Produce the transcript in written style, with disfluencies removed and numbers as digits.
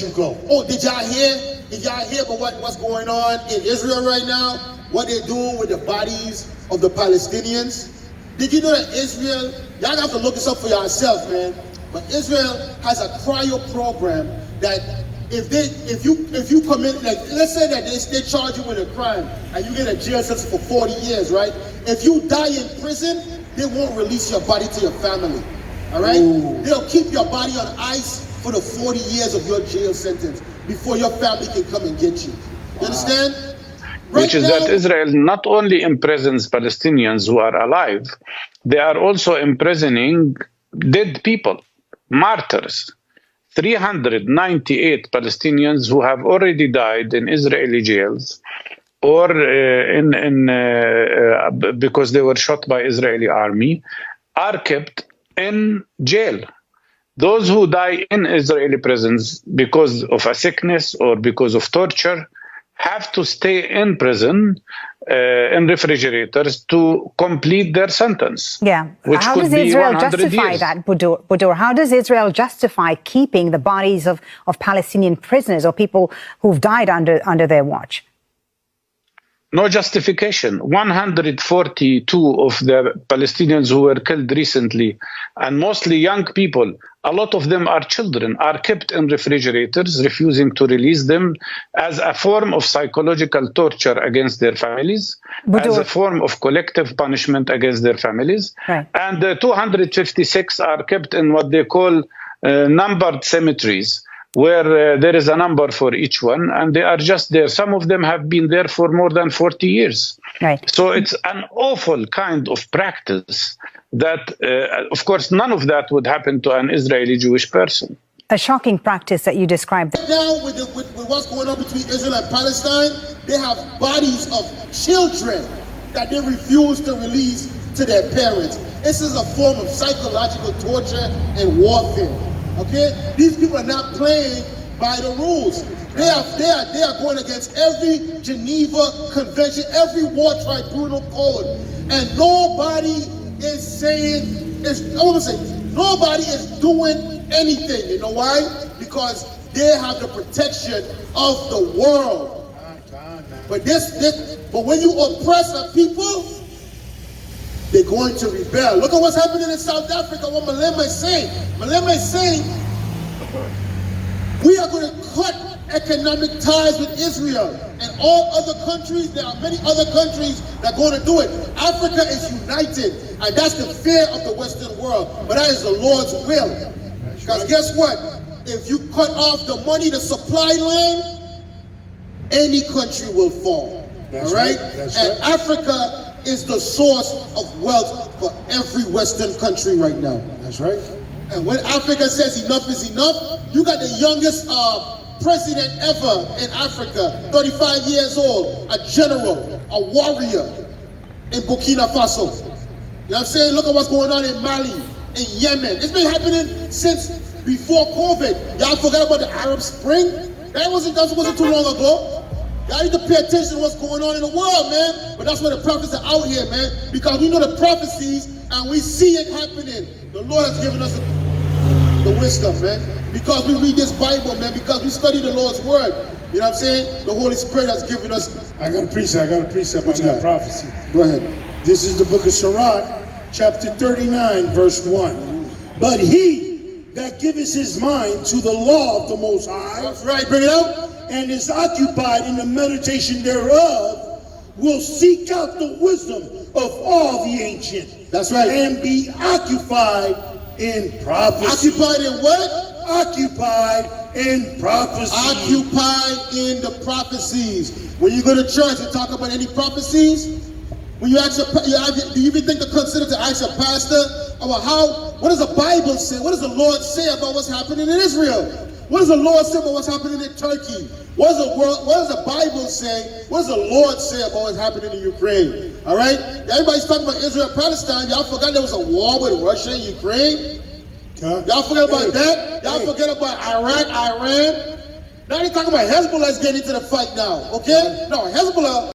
You go. Oh, did y'all hear? Did y'all hear about what's going on in Israel right now? What they're doing with the bodies of the Palestinians? Did you know that Israel, y'all have to look this up for yourself, man. But Israel has a cryo program that if you commit, like, let's say that they charge you with a crime and you get a jail sentence for 40 years, right? If you die in prison, they won't release your body to your family. All right? Ooh. They'll keep your body on ice for the 40 years of your jail sentence before your family can come and get you. You understand? Right. Which is now, that Israel not only imprisons Palestinians who are alive, they are also imprisoning dead people, martyrs. 398 Palestinians who have already died in Israeli jails or because they were shot by Israeli army are kept in jail. Those who die in Israeli prisons because of a sickness or because of torture have to stay in prison in refrigerators to complete their sentence. Yeah. Which how could does be Israel 100 justify years. that, Budur? How does Israel justify keeping the bodies of Palestinian prisoners or people who've died under their watch? No justification. 142 of the Palestinians who were killed recently, and mostly young people, a lot of them are children, are kept in refrigerators, refusing to release them as a form of psychological torture against their families, as a form of collective punishment against their families. Right. And 256 are kept in what they call numbered cemeteries, where there is a number for each one, and they are just there. Some of them have been there for more than 40 years. Right. So it's an awful kind of practice that, of course, none of that would happen to an Israeli Jewish person. A shocking practice that you described. Now, with what's going on between Israel and Palestine, they have bodies of children that they refuse to release to their parents. This is a form of psychological torture and warfare. Okay, these people are not playing by the rules. They are going against every Geneva Convention, every war tribunal code, and nobody is saying nobody is doing anything. You know why? Because they have the protection of the world. But but when you oppress a people, they're going to rebel. Look at what's happening in South Africa, what Malema is saying. Malema is saying, we are going to cut economic ties with Israel and all other countries. There are many other countries that are going to do it. Africa is united, and that's the fear of the Western world. But that is the Lord's will. Because guess what? If you cut off the money, the supply line, any country will fall. All right? And Africa is the source of wealth for every Western country right now. That's right. And when Africa says enough is enough, you got the youngest president ever in Africa, 35 years old, a general, a warrior in Burkina Faso. You know what I'm saying? Look at what's going on in Mali, in Yemen. It's been happening since before COVID. Y'all forgot about the Arab Spring? That wasn't too long ago. Y'all need to pay attention to what's going on in the world, man. But that's why the prophets are out here, man. Because we know the prophecies and we see it happening. The Lord has given us the wisdom, man. Because we read this Bible, man. Because we study the Lord's word. You know what I'm saying? The Holy Spirit has given us. I got a precept on that prophecy. Go ahead. This is the book of Sirach, chapter 39, verse 1. But he that giveth his mind to the law of the Most High. That's right, bring it out. And is occupied in the meditation thereof, will seek out the wisdom of all the ancient. That's right. And be occupied in prophecy. Occupied in what? Occupied in prophecy. Occupied in the prophecies. When you go to church and talk about any prophecies, when you ask do you even think to consider to ask a pastor about what does the Bible say? What does the Lord say about what's happening in Israel? What does the Lord say about what's happening in Turkey? What does the Bible say? What does the Lord say about what's happening in Ukraine? All right? Everybody's talking about Israel and Palestine. Y'all forgot there was a war with Russia and Ukraine? Y'all forget about that? Y'all forget about Iraq, Iran? Now they're talking about Hezbollah's getting into the fight now, okay? No, Hezbollah